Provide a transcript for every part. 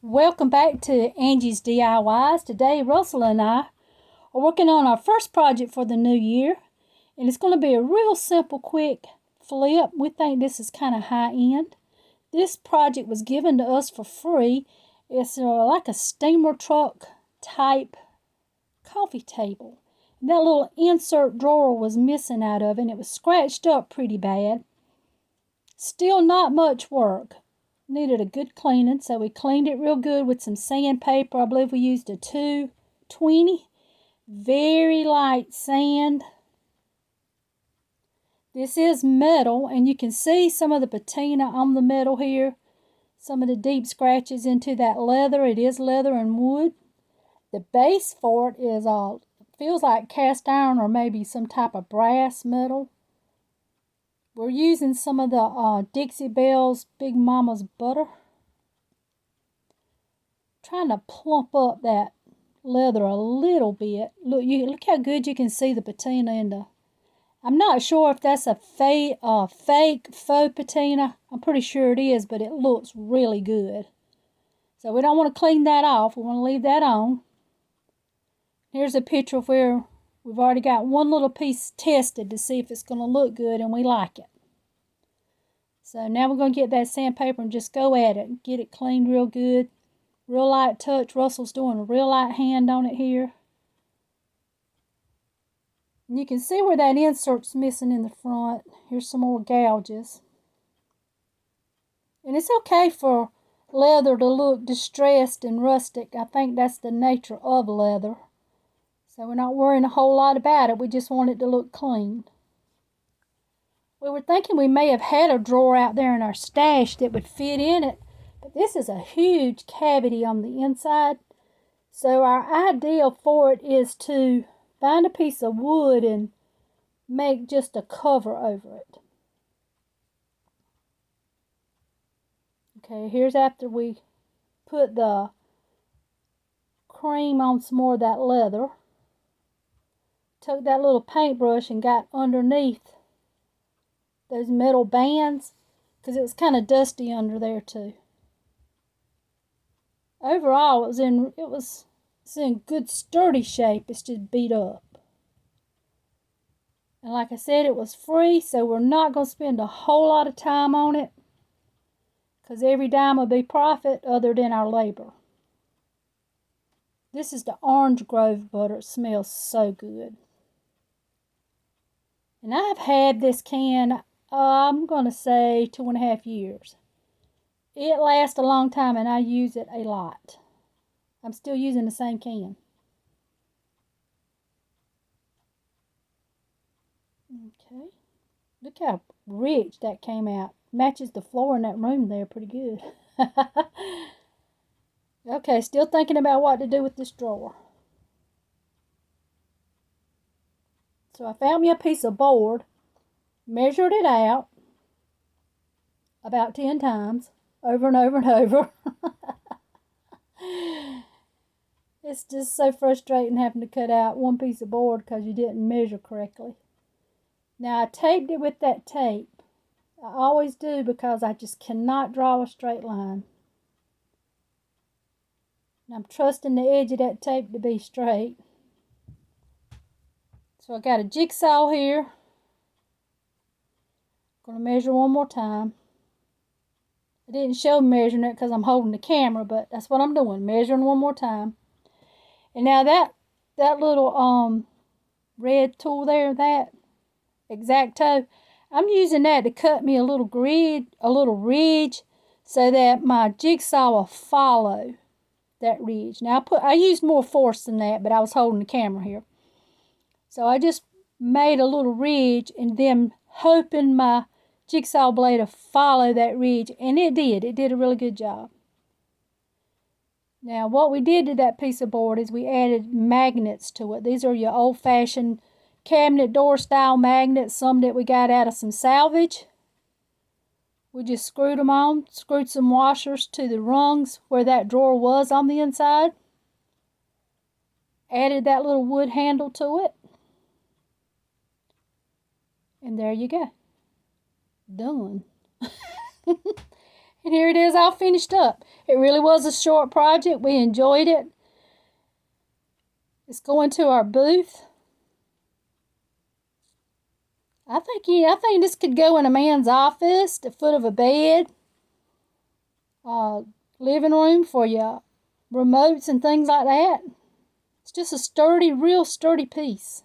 Welcome back to Angie's DIYs. Today, Russell and I are working on our first project for the new year, and it's going to be a real simple, quick flip. We think this is kind of high end. This project was given to us for free. It's like a steamer truck type coffee table. And that little insert drawer was missing out of it, and it was scratched up pretty bad. Still not much work. Needed a good cleaning, so we cleaned it real good with some sandpaper. I believe we used a 220. Very light sand. This is metal, and you can see some of the patina on the metal here. Some of the deep scratches into that leather. It is leather and wood. The base for it is feels like cast iron or maybe some type of brass metal. We're using some of the Dixie Belle's Big Mama's butter. Trying to plump up that leather a little bit. Look how good you can see the patina in the... I'm not sure if that's a fake faux patina. I'm pretty sure it is, but it looks really good. So we don't want to clean that off. We want to leave that on. Here's a picture of where we've already got one little piece tested to see if it's going to look good and we like it. So now we're going to get that sandpaper and just go at it and get it cleaned real good. Real light touch. Russell's doing a real light hand on it here. And you can see where that insert's missing in the front. Here's some more gouges. And it's okay for leather to look distressed and rustic. I think that's the nature of leather. So we're not worrying a whole lot about it. We just want it to look clean. We were thinking we may have had a drawer out there in our stash that would fit in it. But this is a huge cavity on the inside. So our idea for it is to find a piece of wood and make just a cover over it. Okay, here's after we put the cream on some more of that leather. Took that little paintbrush and got underneath those metal bands because it was kind of dusty under there too. Overall, it was in good sturdy shape. It's just beat up. And like I said, it was free, so we're not going to spend a whole lot of time on it because every dime will be profit other than our labor. This is the Orange Grove butter. It smells so good. And I've had this can, I'm going to say 2.5 years. It lasts a long time and I use it a lot. I'm still using the same can. Okay. Look how rich that came out. Matches the floor in that room there pretty good. Okay, still thinking about what to do with this drawer. So I found me a piece of board, measured it out about 10 times, over and over and over. It's just so frustrating having to cut out one piece of board because you didn't measure correctly. Now I taped it with that tape. I always do because I just cannot draw a straight line. And I'm trusting the edge of that tape to be straight. So I got a jigsaw here. Going to measure one more time. I didn't show measuring it because I'm holding the camera, but that's what I'm doing, measuring one more time. And now that little red tool there, that X-Acto, I'm using that to cut me a little ridge so that my jigsaw will follow that ridge. Now I used more force than that, but I was holding the camera here. So I just made a little ridge and then hoping my jigsaw blade to follow that ridge, and it did. It did a really good job. Now what we did to that piece of board is we added magnets to it. These are your old-fashioned cabinet door style magnets, some that we got out of some salvage. We just screwed them on, screwed some washers to the rungs where that drawer was on the inside. Added that little wood handle to it. And there you go. Done. And here it is all finished up. It really was a short project. We enjoyed it. It's going to our booth. I think this could go in a man's office, the foot of a bed, living room for your remotes and things like that. It's just a sturdy, real sturdy piece.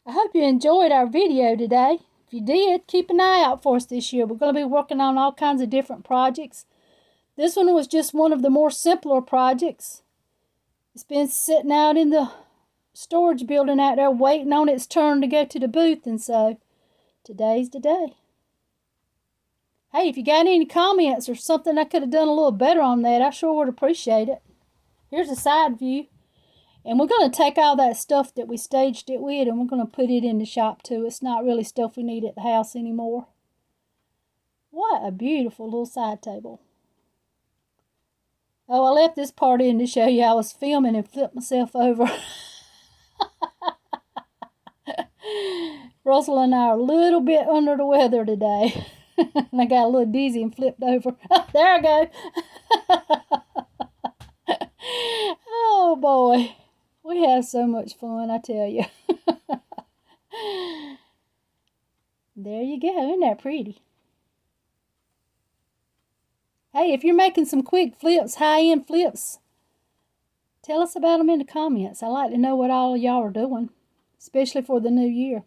I hope you enjoyed our video today. If you did, keep an eye out for us this year. We're going to be working on all kinds of different projects. This one was just one of the more simpler projects. It's been sitting out in the storage building out there waiting on its turn to go to the booth, and so today's the day. Hey, if you got any comments or something I could have done a little better on that, I sure would appreciate it. Here's a side view. And we're going to take all that stuff that we staged it with and we're going to put it in the shop too. It's not really stuff we need at the house anymore. What a beautiful little side table. Oh, I left this part in to show you I was filming and flipped myself over. Russell and I are a little bit under the weather today. And I got a little dizzy and flipped over. There I go. Oh boy. We have so much fun, I tell you. There you go. Isn't that pretty? Hey, if you're making some quick flips, high-end flips, tell us about them in the comments. I like to know what all of y'all are doing, especially for the new year.